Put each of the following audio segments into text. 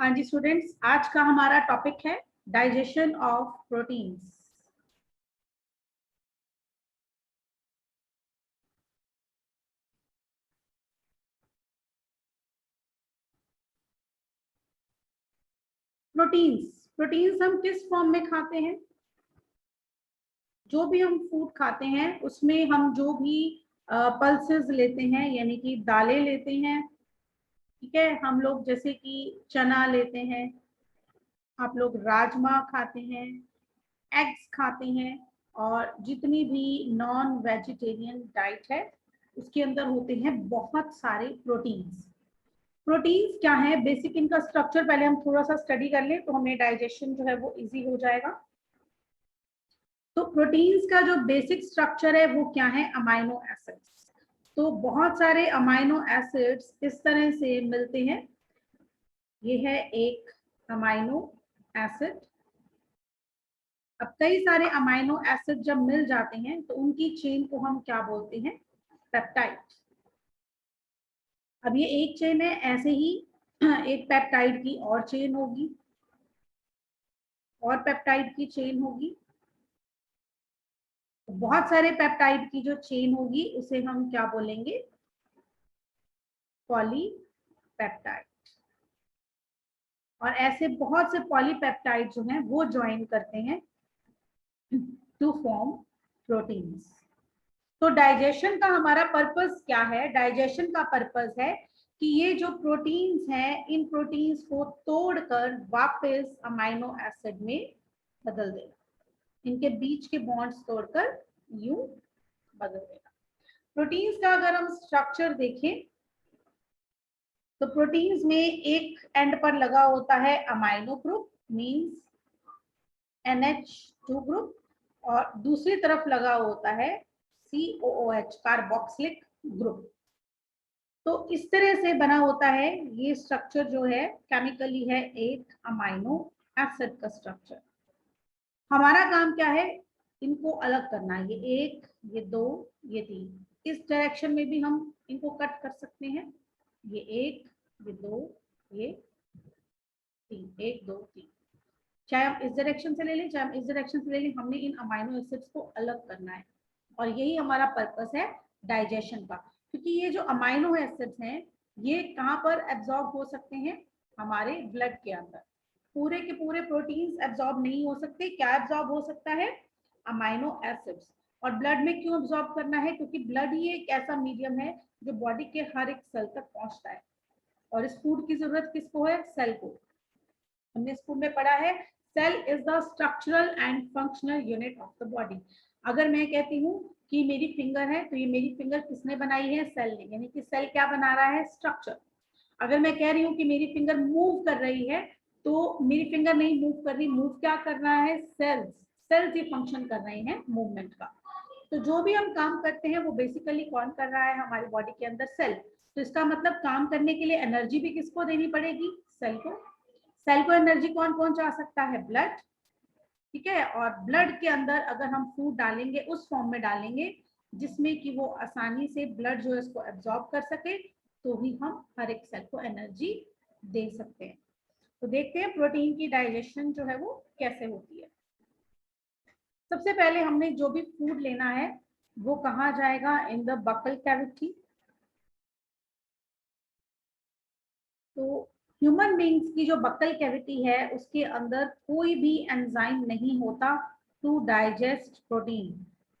हाँ जी स्टूडेंट्स, आज का हमारा टॉपिक है digestion of proteins. Proteins proteins हम किस फॉर्म में खाते हैं? जो भी हम फूड खाते हैं उसमें हम जो भी पल्सेस लेते हैं, यानी कि दालें लेते हैं, ठीक है। हम लोग जैसे कि चना लेते हैं, आप लोग राजमा खाते हैं, एग्स खाते हैं, और जितनी भी नॉन वेजिटेरियन डाइट है उसके अंदर होते हैं बहुत सारे प्रोटीन्स। प्रोटीन्स क्या है, बेसिक इनका स्ट्रक्चर पहले हम थोड़ा सा स्टडी कर लें तो हमें डाइजेशन जो है वो इजी हो जाएगा। तो प्रोटीन्स का जो बेसिक स्ट्रक्चर है वो क्या है, अमाइनो एसिड्स। तो बहुत सारे अमाइनो एसिड्स इस तरह से मिलते हैं। ये है एक अमाइनो एसिड। अब कई सारे अमाइनो एसिड जब मिल जाते हैं तो उनकी चेन को हम क्या बोलते हैं, पेप्टाइड। अब ये एक चेन है, ऐसे ही एक पेप्टाइड की और चेन होगी, और पेप्टाइड की चेन होगी। बहुत सारे पेप्टाइड की जो चेन होगी उसे हम क्या बोलेंगे, पॉलीपेप्टाइड। और ऐसे बहुत से पॉलीपेप्टाइड जो हैं वो ज्वाइन करते हैं टू फॉर्म प्रोटीन्स। तो डाइजेशन का हमारा पर्पस क्या है? डाइजेशन का पर्पस है कि ये जो प्रोटीन्स हैं इन प्रोटीन्स को तोड़कर वापस अमाइनो एसिड में बदल देना, इनके बीच के बॉन्ड्स तोड़कर यूं बदल देना। प्रोटीन्स का अगर हम स्ट्रक्चर देखें तो प्रोटीन्स में एक एंड पर लगा होता है amino group, means NH2 group, और दूसरी तरफ लगा होता है COOH, कार्बोक्सिलिक ग्रुप। तो इस तरह से बना होता है ये स्ट्रक्चर जो है, केमिकली है एक अमाइनो एसिड का स्ट्रक्चर। हमारा काम क्या है, इनको अलग करना है। ये एक, ये दो, ये तीन, इस डायरेक्शन में भी हम इनको कट कर सकते हैं। ये एक, ये दो, ये तीन, एक दो तीन, चाहे हम इस डायरेक्शन से ले लें चाहे हम इस डायरेक्शन से ले लें, हमने इन अमाइनो एसिड्स को अलग करना है। और यही हमारा पर्पस है डाइजेशन का। क्योंकि ये जो अमाइनो एसिड्स हैं ये कहाँ पर एब्जॉर्ब हो सकते हैं, हमारे ब्लड के अंदर। पूरे के पूरे प्रोटीन्स एब्जॉर्ब नहीं हो सकते। क्या एब्जॉर्ब हो सकता है, अमाइनो एसिड्स। और ब्लड में क्यों एब्जॉर्ब करना है, क्योंकि ब्लड ही एक ऐसा मीडियम है जो बॉडी के हर एक सेल तक पहुंचता है। और इस फूड की जरूरत किसको है, सेल को। हमने स्कूल में पढ़ा है, cell is the structural and functional unit of the body. अगर मैं कहती हूँ कि मेरी फिंगर है तो ये मेरी फिंगर किसने बनाई है, सेल ने। यानी कि सेल क्या बना रहा है, स्ट्रक्चर। अगर मैं कह रही हूँ कि मेरी फिंगर मूव कर रही है तो मेरी फिंगर नहीं मूव कर रही, मूव क्या कर रहा है, सेल्स। सेल्स ही फंक्शन कर रहे हैं मूवमेंट का। तो जो भी हम काम करते हैं वो बेसिकली कौन कर रहा है, हमारी बॉडी के अंदर सेल। तो इसका मतलब काम करने के लिए एनर्जी भी किसको देनी पड़ेगी, सेल को। सेल को एनर्जी कौन पहुंचा सकता है, ब्लड, ठीक है। और ब्लड के अंदर अगर हम फूड डालेंगे उस फॉर्म में डालेंगे जिसमें कि वो आसानी से ब्लड जो है इसको एब्जॉर्ब कर सके, तो ही हम हर एक सेल को एनर्जी दे सकते हैं। तो देखते हैं प्रोटीन की डाइजेशन जो है वो कैसे होती है। सबसे पहले हमने जो भी फूड लेना है वो कहाँ जाएगा, इन द बकल कैविटी। तो ह्यूमन बींग्स की जो बक्कल कैविटी है उसके अंदर कोई भी एंजाइम नहीं होता टू डाइजेस्ट प्रोटीन।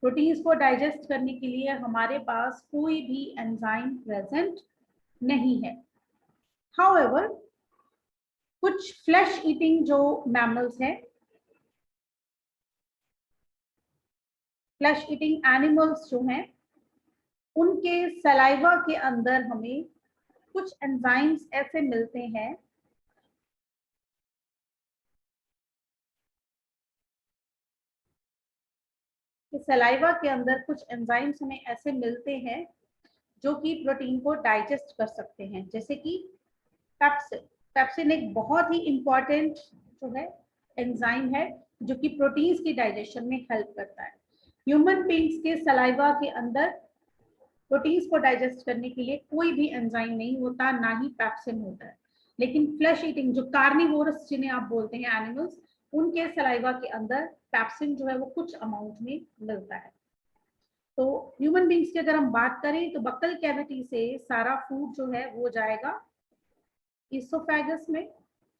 प्रोटीन्स को डाइजेस्ट करने के लिए हमारे पास कोई भी एंजाइम प्रेजेंट नहीं है। हाउएवर, कुछ फ्लैश ईटिंग जो मैमल्स हैं, फ्लैश ईटिंग एनिमल्स जो हैं, उनके सलाइवा के अंदर हमें कुछ एंजाइम्स ऐसे मिलते हैं कि सलाइवा के अंदर कुछ एंजाइम्स हमें ऐसे मिलते हैं जो कि प्रोटीन को डाइजेस्ट कर सकते हैं, जैसे कि पेप्सिन। पेप्सिन एक बहुत ही इंपॉर्टेंट जो है एंजाइम है जो कि प्रोटीन्स की डाइजेशन में हेल्प करता है। ह्यूमन बींग्स के सलाइवा के अंदर प्रोटीन्स को डाइजेस्ट करने के लिए कोई भी एंजाइम नहीं होता, ना ही पेप्सिन होता है। लेकिन फ्लैश ईटिंग जो कार्निवोरस जिन्हें आप बोलते हैं एनिमल्स, उनके सलाइवा के अंदर पैप्सिन जो है वो कुछ अमाउंट में मिलता है। तो ह्यूमन बींग्स की अगर हम बात करें तो बक्कल कैविटी से सारा फूड जो है वो जाएगा ईसोफेगस में।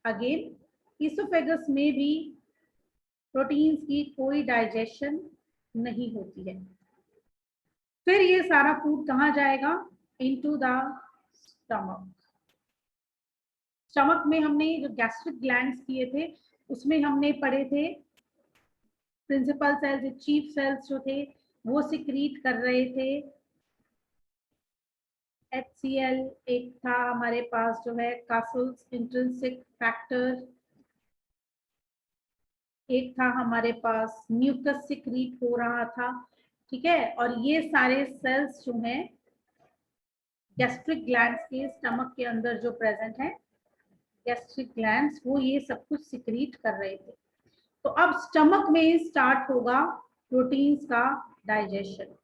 अगेन ईसोफेगस में भी प्रोटीन्स की कोई डाइजेशन नहीं होती है। फिर ये सारा फूड कहाँ जाएगा? Into the stomach. स्टमक में हमने जो गैस्ट्रिक ग्लैंड्स किए थे उसमें हमने पढ़े थे प्रिंसिपल सेल्स, चीफ सेल्स जो थे वो सिक्रीट कर रहे थे HCl। एक था हमारे पास जो है कासल्स इंट्रिंसिक फैक्टर, एक था हमारे पास म्यूकस सिक्रीट हो रहा था, ठीक है। और ये सारे सेल्स जो हैं गैस्ट्रिक ग्लैंड्स के स्टमक के अंदर जो प्रेजेंट है, गैस्ट्रिक ग्लैंड्स, वो ये सब कुछ सिक्रीट कर रहे थे। तो अब स्टमक में स्टार्ट होगा प्रोटीन्स का डाइजेशन।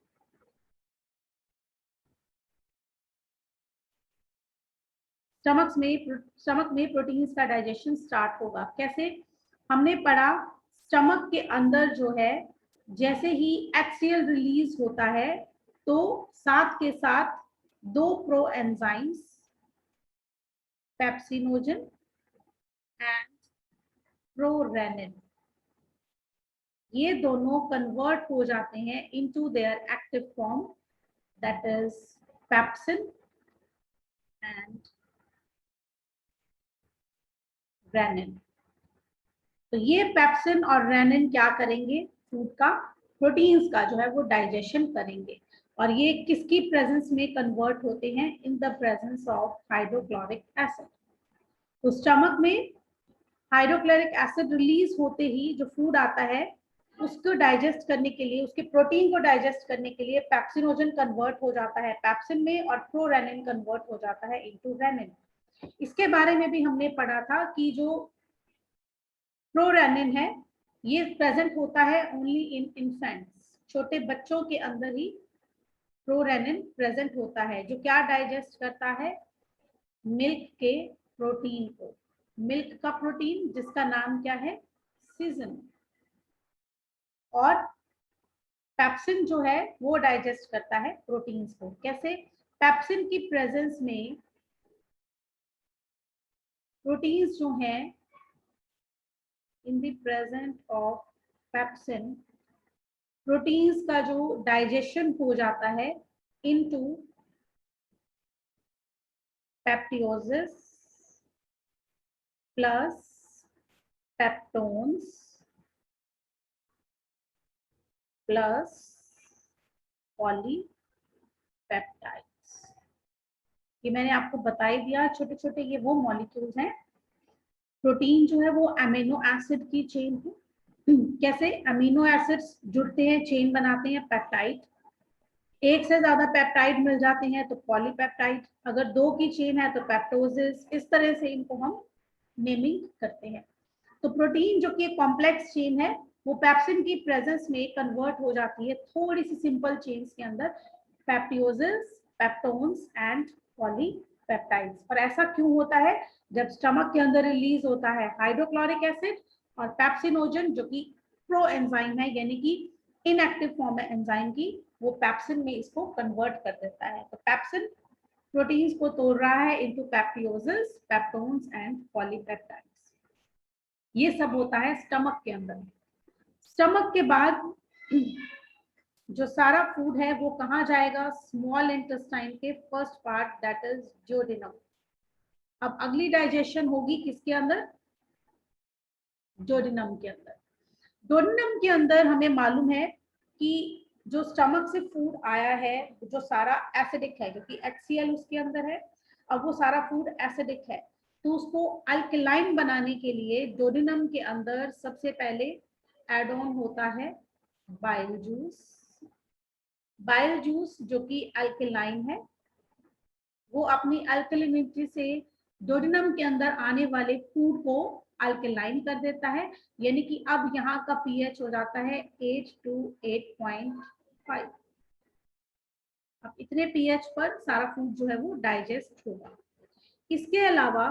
स्टमक में प्रोटीन्स का डाइजेशन स्टार्ट होगा। कैसे? हमने पढ़ा स्टमक के अंदर जो है जैसे ही HCl रिलीज होता है तो साथ के साथ दो pro enzymes pepsinogen and prorennin, ये दोनों कन्वर्ट हो जाते हैं into their active form, that is pepsin and rennin. तो ये पेप्सिन और रेनिन क्या करेंगे? फूड का, प्रोटीन्स का जो है वो डाइजेशन करेंगे। और ये किसकी प्रेजेंस में कन्वर्ट होते हैं? In the presence of hydrochloric acid. तो स्टमक में हाइड्रोक्लोरिक एसिड रिलीज होते ही जो फूड आता है उसको डाइजेस्ट करने के लिए, उसके प्रोटीन को डाइजेस्ट करने के लिए पेप्सिनोजन कन्वर्ट हो जाता है पेप्सिन में और प्रोरेनिन कन्वर्ट हो जाता है इनटू रेनिन। इसके बारे में भी हमने पढ़ा था कि जो प्रोरेनिन है ये प्रेजेंट होता है ओनली इन इन्फेंट्स, छोटे बच्चों के अंदर ही प्रोरेनिन प्रेजेंट होता है, जो क्या डाइजेस्ट करता है? मिल्क के प्रोटीन को, मिल्क का प्रोटीन जिसका नाम क्या है? सीजन। और पेप्सिन जो है वो डाइजेस्ट करता है प्रोटीन्स को। कैसे? पेप्सिन की प्रेजेंस में प्रोटीन्स जो हैं, in the presence of pepsin, proteins का जो डाइजेशन हो जाता है into proteoses plus peptones plus polypeptides. ये मैंने आपको बता ही दिया, छोटे छोटे ये वो मॉलिक्यूल्स हैं। प्रोटीन जो है वो अमीनो एसिड की चेन है। कैसे अमीनो एसिड्स जुड़ते हैं, चेन बनाते हैं पेप्टाइड। एक से ज्यादा पेप्टाइड मिल जाते हैं तो पॉलीपेप्टाइड, अगर दो की चेन है तो पेप्टोसिस। इस तरह से इनको हम नेमिंग करते हैं। तो प्रोटीन जो कि कॉम्प्लेक्स चेन है वो पेप्सिन की प्रेजेंस में कन्वर्ट हो जाती है थोड़ी सी सिंपल चेन्स के अंदर, पेप्टियोसिस, पेप्टोन्स एंड पॉलीपेप्टाइड्स। और ऐसा क्यों होता है? जब स्टमक के अंदर रिलीज होता है हाइड्रोक्लोरिक एसिड और पेप्सिनोजन जो कि प्रो एंजाइम है, यानी कि इनएक्टिव फॉर्म है एंजाइम की, वो पेप्सिन में इसको कन्वर्ट कर देता है। तो पेप्सिन प्रोटीन्स को तोड़ रहा है इनटू पेप्टियोसिस, पेप्टोन्स एंड पॉलीपेप्टाइड्स। ये सब होता है स्टमक के अंदर। स्टमक के बाद जो सारा फूड है वो कहाँ जाएगा? स्मॉल इंटेस्टाइन के first part, that is duodenum. अब अगली डाइजेशन होगी किसके अंदर? ड्यूडेनम के अंदर। ड्यूडेनम के अंदर हमें मालूम है कि जो स्टमक से फूड आया है जो सारा एसिडिक है, क्योंकि HCl उसके अंदर है, अब वो सारा फूड एसिडिक है, तो उसको अल्कलाइन बनाने के लिए ड्यूडेनम के अंदर सबसे पहले एड ऑन होता है बाइल जूस। बाइल जूस जो कि अल्कलाइन है, वो अपनी अल्कलिनिटी से ड्यूडेनम के अंदर आने वाले फूड को अल्कलाइन कर देता है, यानी कि अब यहाँ का pH हो जाता है 8 to 8.5। अब इतने pH पर सारा फूड जो है वो डाइजेस्ट होगा। इसके अलावा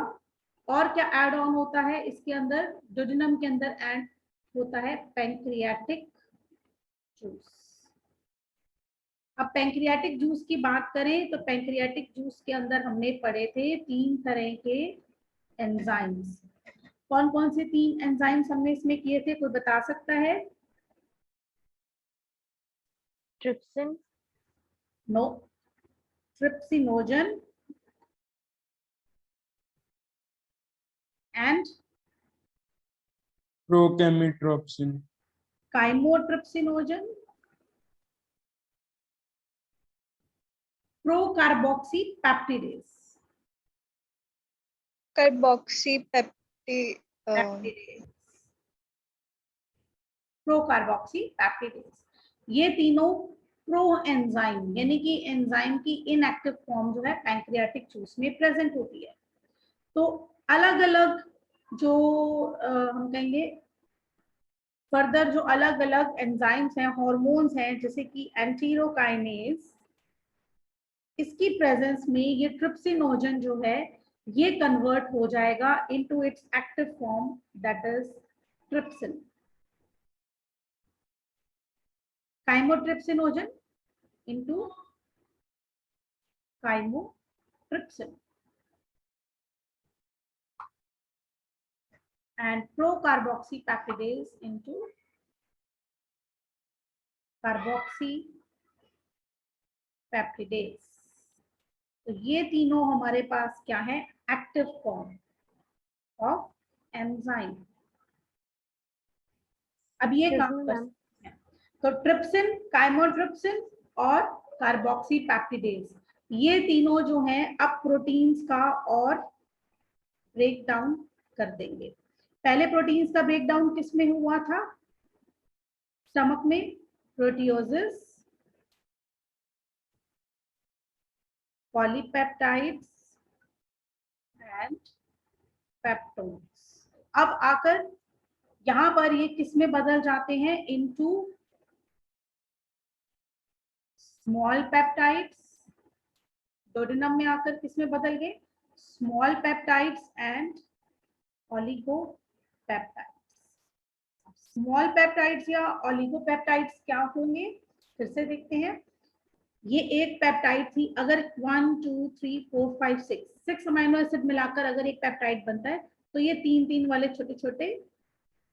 और क्या ऐड ऑन होता है इसके अंदर, डोडेनम के अंदर ऐड होता है पैंक्रियाटिक जूस। अब पैंक्रियाटिक जूस की बात करें तो पैंक्रियाटिक जूस के अंदर हमने पढ़े थे 3 तरह के एंजाइम्स। कौन कौन से 3 एंजाइम्स हमने इसमें किए थे, कोई बता सकता है? Trypsin, no, trypsinogen and prochymotrypsin, chymotrypsinogen, procarboxy peptidase. Procarboxy peptidase, ये तीनों प्रो एंजाइम यानी कि एंजाइम की इनएक्टिव फॉर्म जो है पैंक्रियाटिक जूस में प्रेजेंट होती है। तो अलग अलग जो हम कहेंगे फर्दर जो अलग अलग एंजाइम्स हैं, हार्मोन्स हैं, जैसे कि एंटीरोकाइनेज, इसकी प्रेजेंस में ये ट्रिप्सिनोजन जो है ये कन्वर्ट हो जाएगा into its active form that is trypsin. Chymotrypsinogen into chymotrypsin and procarboxypeptidase into carboxypeptidase। तो ये तीनों हमारे पास क्या है, एक्टिव फॉर्म ऑफ एंजाइम। अब ये काम करते हैं तो ट्रिप्सिन, काइमोट्रिप्सिन और कार्बोक्सीपेप्टिडेज, ये तीनों जो हैं अब प्रोटीन्स का और ब्रेक डाउन कर देंगे। पहले प्रोटीन्स का ब्रेकडाउन किस में हुआ था, स्टमक में, प्रोटियोसिस, पॉलीपेप्टाइड्स एंड पेप्टोन्स। अब आकर यहां पर ये किस में बदल जाते हैं, इनटू स्मॉल पेप्टाइड्स। डोडेनम में आकर किस में बदल गए, small peptides and oligopeptides. Small peptides या ओलिगोपेप्टाइड्स क्या होंगे, फिर से देखते हैं। ये एक पेप्टाइड थी, अगर 1 2 3 4 5 6 अमीनो एसिड मिलाकर अगर एक पेप्टाइड बनता है तो ये 3 वाले छोटे छोटे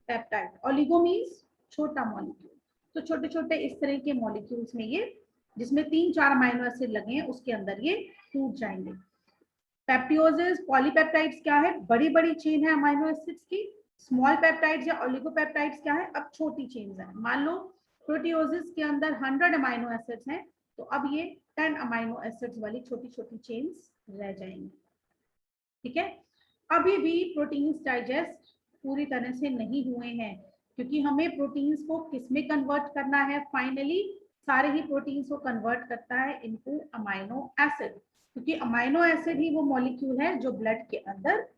पेप्टाइड। ओलिगो मीन्स छोटा मॉलिक्यूल, तो छोटे छोटे इस तरह के मॉलिक्यूल्स में ये, जिसमें 3-4 अमीनो एसिड लगे हैं, उसके अंदर ये टूट जाएंगे। पेप्टियोसिस, पॉलीपेप्टाइड्स क्या है, बड़ी बड़ी चेन है अमीनो एसिड्स की। स्मॉल पेप्टाइड्स या ओलिगोपेप्टाइड्स क्या है, अब छोटी चेन्स है। मान लो प्रोटियोसिस के अंदर 100 अमीनो एसिड्स हैं, तो अब ये 10 अमीनो एसिड्स वाली छोटी छोटी चेन्स रह जाएंगी। ठीक है, अभी भी प्रोटीन्स डाइजेस्ट पूरी तरह से नहीं हुए हैं, क्योंकि हमें प्रोटीन्स को किस में कन्वर्ट करना है, फाइनली सारे ही प्रोटीन्स को कन्वर्ट करता है इनटू अमीनो एसिड, क्योंकि अमीनो एसिड ही वो मॉलिक्यूल है जो ब्लड के अंदर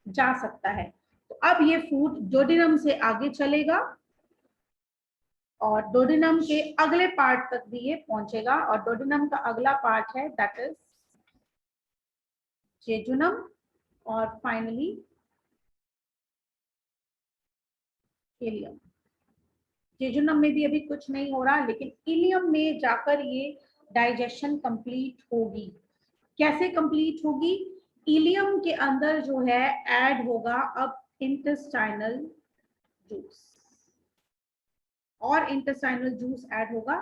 जा सकता है। तो अब ये फूड डोडेनम से आगे चलेगा और डोडेनम के अगले पार्ट तक भी ये पहुंचेगा, और डोडेनम का अगला पार्ट है दैट इज जेजुनम, और फाइनली इलियम। जेजुनम में भी अभी कुछ नहीं हो रहा, लेकिन इलियम में जाकर ये डाइजेशन कंप्लीट होगी। कैसे कंप्लीट होगी, इलियम के अंदर जो है ऐड होगा अब इंटेस्टाइनल जूस, और इंटेस्टाइनल जूस ऐड होगा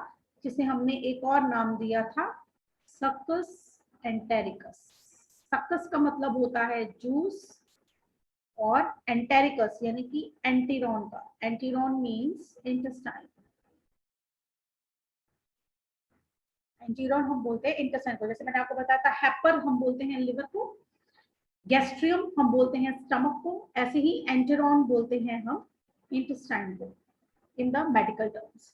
जिसे हमने एक और नाम दिया था सक्कस एंटेरिकस। सक्कस का मतलब होता है जूस, और एंटेरिकस यानी कि एंटीरॉन का, एंटीरॉन मींस इंटेस्टाइन। एंटीरॉन हम बोलते हैं इंटेस्टाइन को, जैसे मैंने आपको बताया था हेपर हम बोलते हैं लिवर को, गैस्ट्रियम हम बोलते हैं स्टमक को, ऐसे ही एंटीरॉन बोलते हैं हम इंटेस्टाइन को इन द मेडिकल टर्म्स।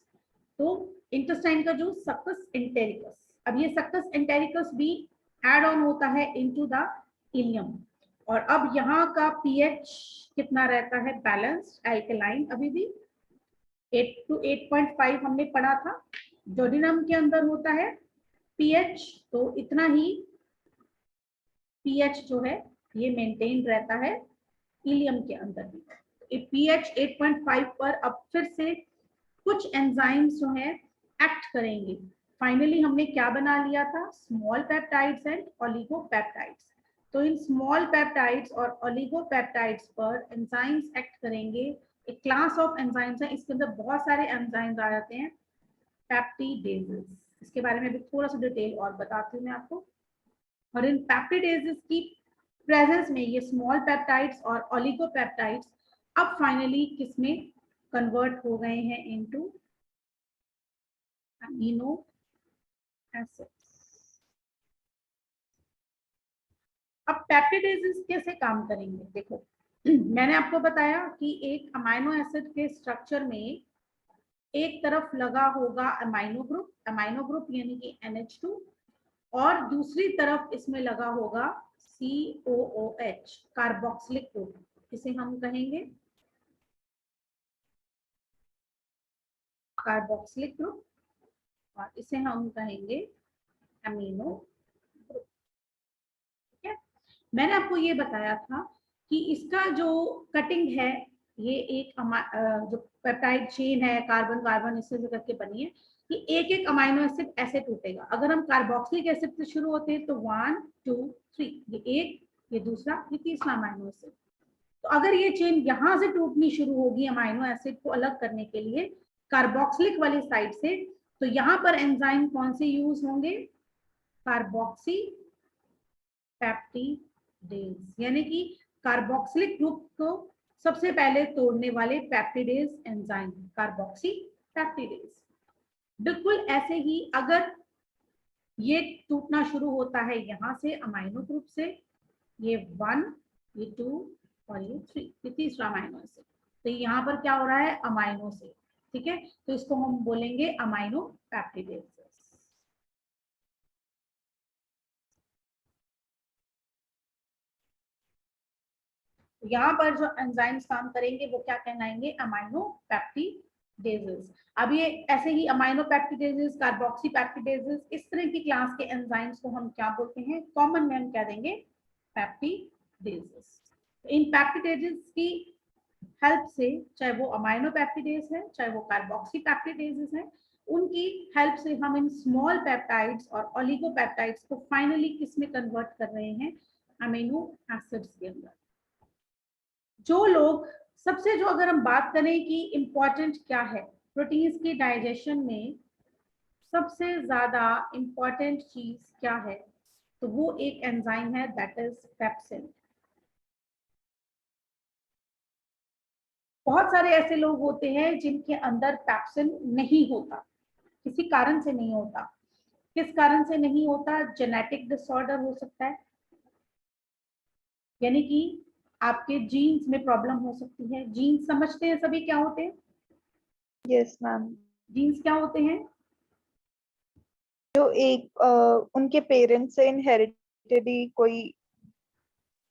तो इंटेस्टाइन का जूस सक्कस एंटेरिकस। अब ये सक्कस एंटेरिकस भी ऐड ऑन होता है इनटू द इलियम, और अब यहाँ का पीएच कितना रहता है, बैलेंस्ड एल्कलाइन, अभी भी 8 to 8.5 हमने पढ़ा था। डोडेनम के अंदर होता है पीएच, तो इतना ही पीएच जो है ये मेंटेन रहता है इलियम के अंदर भी। पीएच 8.5 पर अब फिर से कुछ एंजाइम्स जो है एक्ट करेंगे। फाइनली हमने क्या बना लिया था, स्मॉल पेप्टाइड्स एंड ओलिगोपेप्टाइड्स। तो इन स्मॉल पेप्टाइड्स और ओलिगोपेप्टाइड्स पर एंजाइम्स एक्ट करेंगे। एक क्लास ऑफ एंजाइम्स है, इसके अंदर बहुत सारे एंजाइम्स आ जाते हैं, पेप्टिडेजेस। इसके बारे में भी थोड़ा सा डिटेल और बताती हूँ मैं आपको। और इन पेप्टिडेजेस की प्रेजेंस में ये स्मॉल पेप्टाइड्स और ओलिगोपेप्टाइड्स अब फाइनली किसमें कन्वर्ट हो गए हैं, इनटू अमीनो एसिड्स। अब पेप्टिडेजेस कैसे काम करेंगे, देखो मैंने आपको बताया कि एक अमाइनो एसिड के स्ट्रक्चर में एक तरफ लगा होगा अमाइनो ग्रुप यानी कि NH2, और दूसरी तरफ इसमें लगा होगा COOH, कार्बोक्सिलिक ग्रुप। इसे हम कहेंगे कार्बोक्सिलिक ग्रुप, और इसे हम कहेंगे अमीनो ग्रुप। ठीक है, मैंने आपको ये बताया था कि इसका जो कटिंग है, ये एक जो पेप्टाइड चेन है, कार्बन कार्बन इससे जो करके बनी है, कि एक एक अमाइनो एसिड ऐसे टूटेगा। अगर हम कार्बोक्सिलिक एसिड से शुरू होते हैं तो 1 2 3, ये एक, ये दूसरा, ये तीसरा अमाइनो एसिड। तो अगर ये चेन यहाँ से टूटनी शुरू होगी अमाइनो एसिड को अलग करने के लिए कार्बोक्सिलिक वाली साइड से, तो यहाँ पर एंजाइम कौन से यूज होंगे, कार्बोक्सी पेप्टिडेज, यानी कि कार्बोक्सिलिक ग्रुप को सबसे पहले तोड़ने वाले पेप्टिडेज एंजाइम, कार्बोक्सी पेप्टिडेज। बिल्कुल ऐसे ही अगर ये टूटना शुरू होता है यहाँ से अमाइनो ग्रुप से, ये 1, ये 2 और ये 3, ये तीसरा अमाइनो एसिड, तो यहाँ पर क्या हो रहा है, अमाइनो से। ठीक है, तो इसको हम बोलेंगे अमाइनो पेप्टिडेज। यहाँ पर जो एंजाइम्स काम करेंगे वो क्या कहलाएंगे, अमाइनो पेप्टिडेजेस। अब ये ऐसे ही अमाइनो पेप्टिडेजेस, कार्बोक्सी पेप्टिडेजेस, इस तरह की क्लास के एंजाइम्स को हम क्या बोलते हैं, कॉमन में हम क्या देंगे, पेप्टिडेजेस। इन पेप्टिडेजेस की हेल्प से, चाहे वो अमाइनो पेप्टिडेज है चाहे वो कार्बोक्सी पेप्टिडेजेस है, उनकी हेल्प से हम इन स्मॉल पेप्टाइड्स और ओलिगोपेप्टाइड्स को फाइनली किस में कन्वर्ट कर रहे हैं, अमीनो एसिड्स के अंदर। जो लोग सबसे, जो अगर हम बात करें कि इम्पोर्टेंट क्या है प्रोटीन्स की डाइजेशन में, सबसे ज्यादा इम्पोर्टेंट चीज क्या है, तो वो एक एंजाइम है, दैट इज पेप्सिन। बहुत सारे ऐसे लोग होते हैं जिनके अंदर पेप्सिन नहीं होता, किसी कारण से नहीं होता। किस कारण से नहीं होता, जेनेटिक डिसऑर्डर हो सकता है, यानी कि आपके जीन्स में प्रॉब्लम हो सकती है। जीन्स समझते हैं सभी क्या होते हैं, यस मैम। जीन्स क्या होते हैं, जो एक उनके पेरेंट्स से इनहेरिटेडली कोई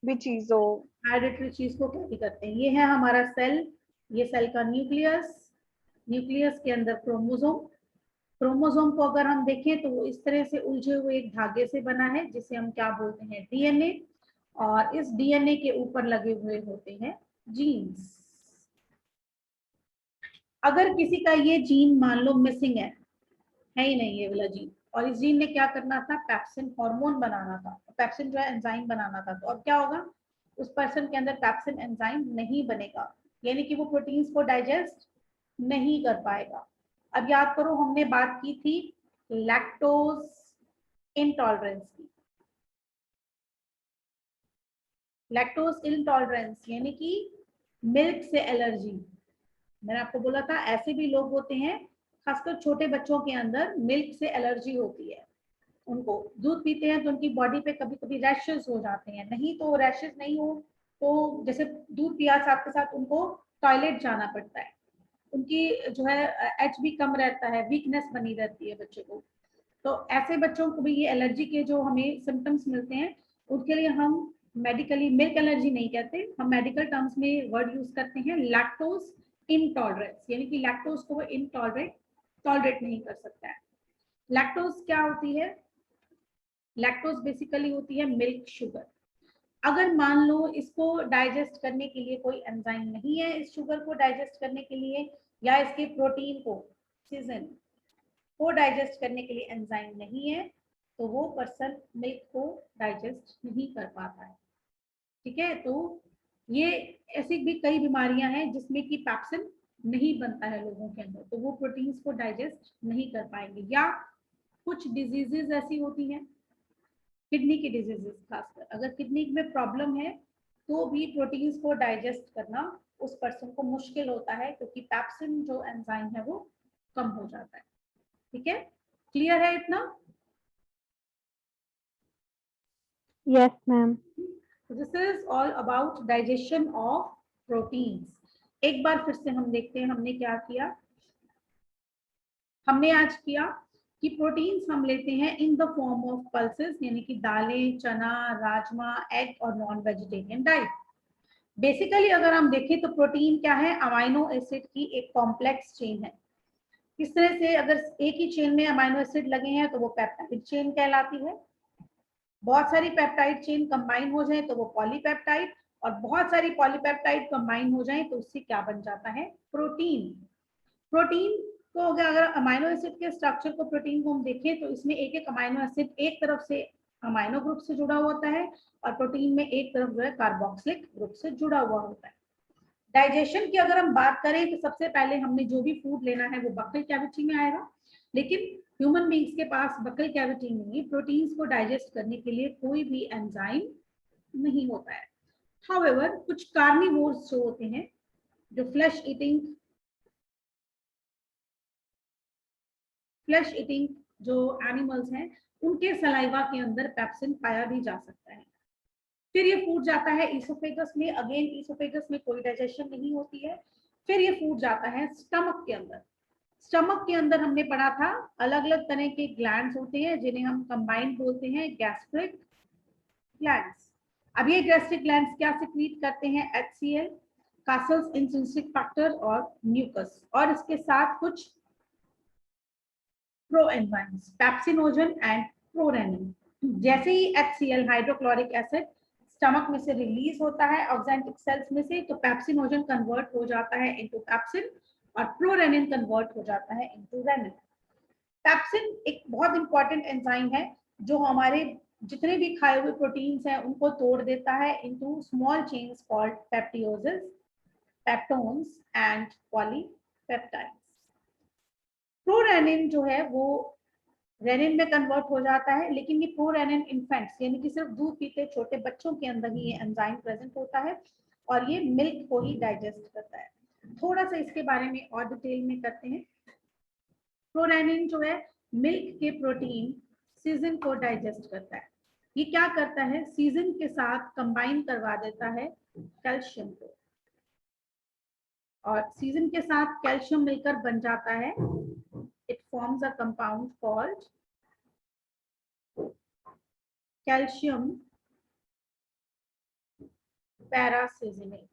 भी चीज हो। हेरिडिटरी चीज को कैरी करते हैं। ये है हमारा सेल, ये सेल का न्यूक्लियस, न्यूक्लियस के अंदर क्रोमोसोम। क्रोमोसोम को अगर हम देखें तो वो इस तरह से उलझे हुए एक धागे से बना है, जिसे हम क्या बोलते हैं, डीएनए। और इस डीएनए के ऊपर लगे हुए होते हैं जीन्स। अगर किसी का ये जीन मान लो मिसिंग है ही नहीं ये वाला जीन, और इस जीन ने क्या करना था, पेप्सिन हार्मोन बनाना था, पेप्सिन जो है एंजाइम बनाना था, तो अब क्या होगा, उस पर्सन के अंदर पेप्सिन एंजाइम नहीं बनेगा, यानी कि वो प्रोटीन्स को डाइजेस्ट नहीं कर पाएगा। अब याद करो, हमने बात की थी लैक्टोज इंटॉलरेंस की। लैक्टोज इंटॉलरेंस यानी कि मिल्क से एलर्जी। मैंने आपको बोला था ऐसे भी लोग होते हैं, खासकर छोटे बच्चों के अंदर मिल्क से एलर्जी होती है। उनको दूध पीते हैं तो उनकी बॉडी पे कभी कभी रैशेस हो जाते हैं, नहीं तो रैशेस नहीं हो तो जैसे दूध पिया साथ के साथ उनको टॉयलेट जाना पड़ता है, उनकी जो है एच भी कम रहता है, वीकनेस बनी रहती है बच्चे को। तो ऐसे बच्चों को भी ये एलर्जी के जो हमें सिम्टम्स मिलते हैं, उसके लिए हम मेडिकली मिल्क एलर्जी नहीं कहते, हम मेडिकल टर्म्स में वर्ड यूज करते हैं लैक्टोज इनटॉलरेंस, यानी कि लैक्टोज को वो टॉलरेट नहीं कर सकता है। लैक्टोज क्या होती है, लैक्टोज बेसिकली होती है मिल्क शुगर। अगर मान लो इसको डाइजेस्ट करने के लिए कोई एंजाइम नहीं है, इस शुगर को डाइजेस्ट करने के लिए, या इसके प्रोटीन को, सीजन को डाइजेस्ट करने के लिए एंजाइम नहीं है, तो वो पर्सन मिल्क को डाइजेस्ट नहीं कर पाता है। ठीक है, तो ये ऐसी भी कई बीमारियां हैं जिसमें कि पैप्सिन नहीं बनता है लोगों के अंदर, तो वो प्रोटीन्स को डाइजेस्ट नहीं कर पाएंगे। या कुछ डिजीजेस ऐसी होती हैं, किडनी की डिजीजेस खासकर, अगर किडनी में प्रॉब्लम है तो भी प्रोटीन्स को डाइजेस्ट करना उस पर्सन को मुश्किल होता है, क्योंकि पैप्सिन जो एंजाइम है वो कम हो जाता है। ठीक है, क्लियर है इतना? Yes ma'am. This is all about digestion of proteins. एक बार फिर से हम देखते हैं हमने क्या किया। हमने आज किया कि प्रोटीन्स हम लेते हैं in the form of pulses, यानी कि दालें, चना, राजमा, एग और नॉन वेजिटेरियन डाइट। बेसिकली अगर हम देखें तो प्रोटीन क्या है, अमाइनो एसिड की एक कॉम्प्लेक्स चेन है। इस तरह से अगर एक ही चेन में अमाइनो एसिड लगे हैं तो वो पेप्टाइड चेन कहलाती है। बहुत सारी पेप्टाइड चेन कंबाइन हो जाए तो वो पॉलीपेप्टाइड, और बहुत सारी पॉलीपेप्टाइड कंबाइन हो जाए तो उससे क्या बन जाता है, प्रोटीन। प्रोटीन को अगर अमाइनो एसिड के स्ट्रक्चर को, प्रोटीन को हम देखें तो इसमें एक एक अमाइनो एसिड एक तरफ से अमाइनो ग्रुप से जुड़ा होता है, और प्रोटीन में एक तरफ जो है कार्बोक्सिलिक ग्रुप से जुड़ा हुआ होता है। डाइजेशन की अगर हम बात करें तो सबसे पहले हमने जो भी फूड लेना है वो बक्कल कैविटी में आएगा, लेकिन ह्यूमन बींग्स के पास बक्कल कैविटी में प्रोटीन्स को डाइजेस्ट करने के लिए कोई भी एंजाइम नहीं होता है। हाउएवर कुछ कार्निवोर्स जो होते हैं, जो फ्लैश ईटिंग जो एनिमल्स हैं, उनके सलाइवा के अंदर पेप्सिन पाया भी जा सकता है। फिर ये फूड जाता है ईसोफेगस में, अगेन ईसोफेगस में कोई डाइजेशन नहीं होती है। फिर ये फूड जाता है स्टमक के अंदर। स्टमक के अंदर हमने पढ़ा था अलग अलग तरह के ग्लैंड्स होते हैं जिन्हें हम कंबाइंड बोलते हैं गैस्ट्रिक ग्लैंड्स। अब ये गैस्ट्रिक ग्लैंड्स क्या सिक्रीट करते हैं, HCl, कासल्स इंट्रिंसिक फैक्टर और म्यूकस, और इसके साथ कुछ प्रोएंजाइम्स, पेप्सिनोजन एंड प्रोरेनिन। जैसे ही HCl, हाइड्रोक्लोरिक एसिड, स्टमक में से रिलीज होता है ऑक्जेंटिक सेल्स में से, तो पेप्सिनोजन कन्वर्ट हो जाता है इनटू पेप्सिन, और प्रोरेनिन कन्वर्ट हो जाता है इनटू रेनिन। पेप्सिन एक बहुत इंपॉर्टेंट एंजाइम है जो हमारे जितने भी खाए हुए प्रोटीन्स हैं उनको तोड़ देता है into small chains called proteoses, peptones and polypeptides. Prorennin जो है वो रेनिन में कन्वर्ट हो जाता है, लेकिन ये प्रोरेनिन इन्फेंट्स यानी कि सिर्फ दूध पीते छोटे बच्चों के अंदर ही ये एंजाइम प्रेजेंट होता है, और ये मिल्क को ही डाइजेस्ट करता है। थोड़ा सा इसके बारे में और डिटेल में करते हैं। प्रोरेनिन जो है मिल्क के प्रोटीन सीजन को डाइजेस्ट करता है। ये क्या करता है, सीजन के साथ कंबाइन करवा देता है कैल्शियम को, और सीजन के साथ कैल्शियम मिलकर बन जाता है, it forms a compound called calcium paracaseinate.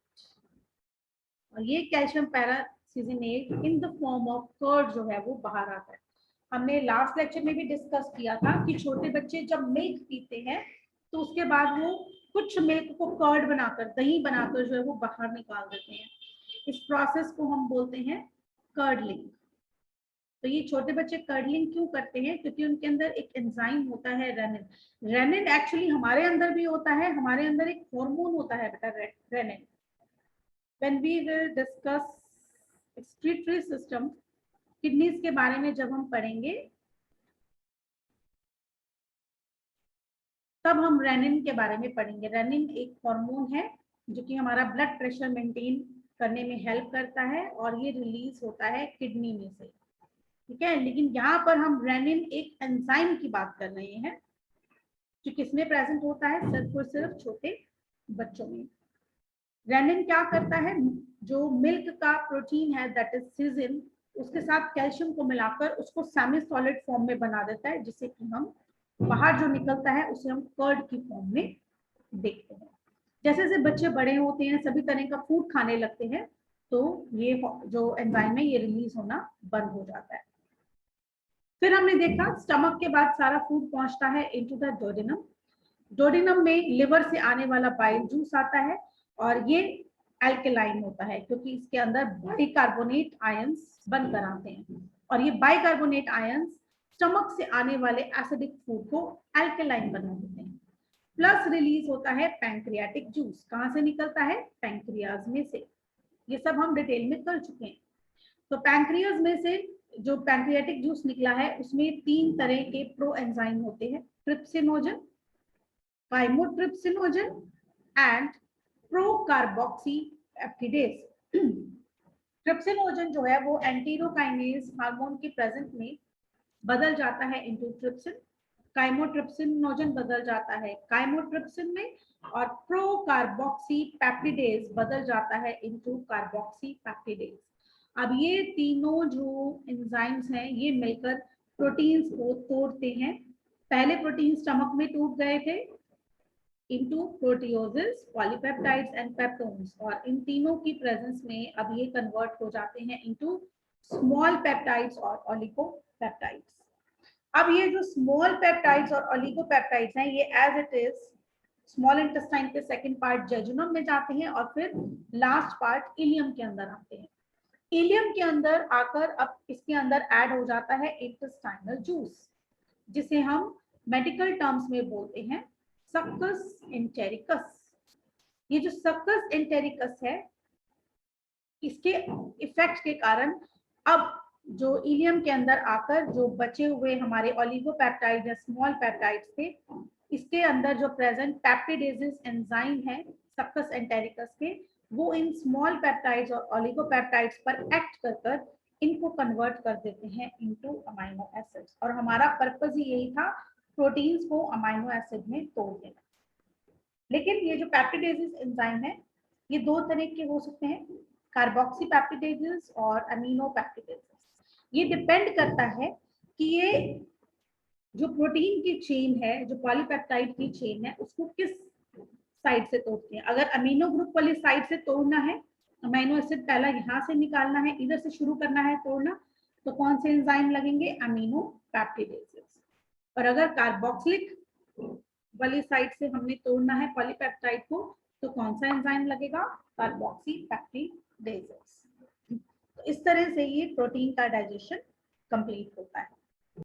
और ये calcium paracaseinate in the form of curd जो है वो बाहर आता है। हमने लास्ट लेक्चर में भी डिस्कस किया था कि छोटे बच्चे जब मिल्क पीते हैं तो उसके बाद वो कुछ मिल्क को कर्ड बनाकर, दही बनाकर जो है वो बाहर निकाल देते हैं। इस प्रोसेस को हम बोलते हैं कर्डलिंग। तो ये छोटे बच्चे कर्डलिंग क्यों करते हैं, क्योंकि उनके अंदर एक एंजाइम होता है रेनिन। रेनिन एक्चुअली हमारे अंदर भी होता है, हमारे अंदर एक हार्मोन होता है बेटा renin. When we will discuss excretory system, kidneys के बारे में जब हम पढ़ेंगे तब हम रेनिन के बारे में पढ़ेंगे। रेनिन एक हार्मोन है जो कि हमारा ब्लड प्रेशर मेंटेन करने में हेल्प करता है, और ये रिलीज होता है किडनी में से। ठीक है, लेकिन यहाँ पर हम रेनिन एक एंजाइम की बात कर रहे हैं जो किसमें प्रेजेंट होता है, सिर्फ और सिर्फ छोटे बच्चों में। रेनिन क्या करता है, जो मिल्क का प्रोटीन है दैट इज सीजन, उसके साथ कैल्शियम को मिलाकर उसको सेमी सॉलिड फॉर्म में बना देता है, जिससे कि हम बाहर जो निकलता है उसे हम कर्ड की फॉर्म में देखते हैं। जैसे जैसे बच्चे बड़े होते हैं, सभी तरह का फूड खाने लगते हैं, तो ये जो एंजाइम है ये रिलीज होना बंद हो जाता है। फिर हमने देखा स्टमक के बाद सारा फूड पहुंचता है इनटू द डोडेनम। डोडिनम में लिवर से आने वाला बाइल जूस आता है और ये एल्केलाइन होता है क्योंकि इसके अंदर बाइकार्बोनेट आयंस बनकर आते हैं और ये बाइकार्बोनेट आयंस स्टमक से आने वाले एसिडिक फूड को एल्केलाइन बना देते हैं। प्लस रिलीज होता है पैंक्रियाटिक जूस। कहाँ से निकलता है? पैंक्रियाज में से। ये सब हम डिटेल में कर चुके हैं। तो पैंक्रियाज में से जो पैंक्रियाटिक जूस निकला है उसमें 3 तरह के प्रो एंजाइम होते हैं, ट्रिप्सिनोजन, काइमोट्रिप्सिनोजन एंड प्रोकार्बोक्सीपेप्टिडेज। ट्रिप्सिनोजन जो है वो एंटीरोकाइनेज हार्मोन के प्रेजेंस में बदल जाता है इनटू ट्रिप्सिन। काइमोट्रिप्सिनोजन बदल जाता है काइमोट्रिप्सिन में और प्रोकार्बोक्सीपेप्टिडेज बदल जाता है इनटू कार्बोक्सीपेप्टिडेज। अब ये तीनों जो एंजाइम्स हैं ये मिलकर प्रोटीन्स को तोड़ते हैं। पहले प्रोटीन स्टमक में टूट गए थे into proteoses, polypeptides and peptones और इन तीनों की प्रेजेंस में अब ये कन्वर्ट हो जाते हैं इनटू स्मॉल पेप्टाइड्स और ओलिगोपेप्टाइड्स। अब ये जो स्मॉल पेप्टाइड्स और ओलिगोपेप्टाइड्स हैं ये as it is small intestine के सेकंड पार्ट जेजुनम में जाते हैं और फिर लास्ट पार्ट इलियम के अंदर आते हैं। इलियम के अंदर आकर अब इसके अंदर ऐड हो जाता है इंटेस्टाइनल जूस, जिसे हम मेडिकल टर्म्स में बोलते हैं सक्कस एंटेरिकस। ये जो सक्कस एंटेरिकस है इसके इफेक्ट के कारण अब जो इलियम के अंदर आकर जो बचे हुए हमारे ओलिगोपेप्टाइड या स्मॉल पेप्टाइड्स थे इसके अंदर जो प्रेजेंट पेप्टिडेजेस एंजाइम है सक्कस एंटेरिकस के, वो इन स्मॉल पेप्टाइड्स और ओलिगोपेप्टाइड्स पर एक्ट कर कर इनको कन्वर्ट कर देते हैं इनटू अमाइनो एसिड्स। और हमारा पर्पस ही यही था प्रोटीन्स को अमाइनो एसिड में तोड़ देना। लेकिन ये जो पेप्टिडेजेस एंजाइम है ये 2 तरह के हो सकते हैं, कार्बोक्सी पेप्टिडेजेस और अमीनो पेप्टिडेजेस। ये डिपेंड करता है कि ये जो प्रोटीन की चेन है, जो पॉलीपेप्टाइड की चेन है, उसको किस साइड से तोड़ते हैं। अगर अमीनो ग्रुप वाली साइड से तोड़ना है, अमीनो एसिड पहला यहाँ से निकालना है, इधर से शुरू करना है तोड़ना, तो कौन से एंजाइम लगेंगे? अमीनो पेप्टिडेजेस। और अगर कार्बोक्सिलिक वाली साइड से हमने तोड़ना है पॉलीपेप्टाइड को, तो कौन सा एंजाइम लगेगा? कार्बोक्सी पेप्टिडेजेस। तो इस तरह से ये प्रोटीन का डाइजेशन कंप्लीट होता है।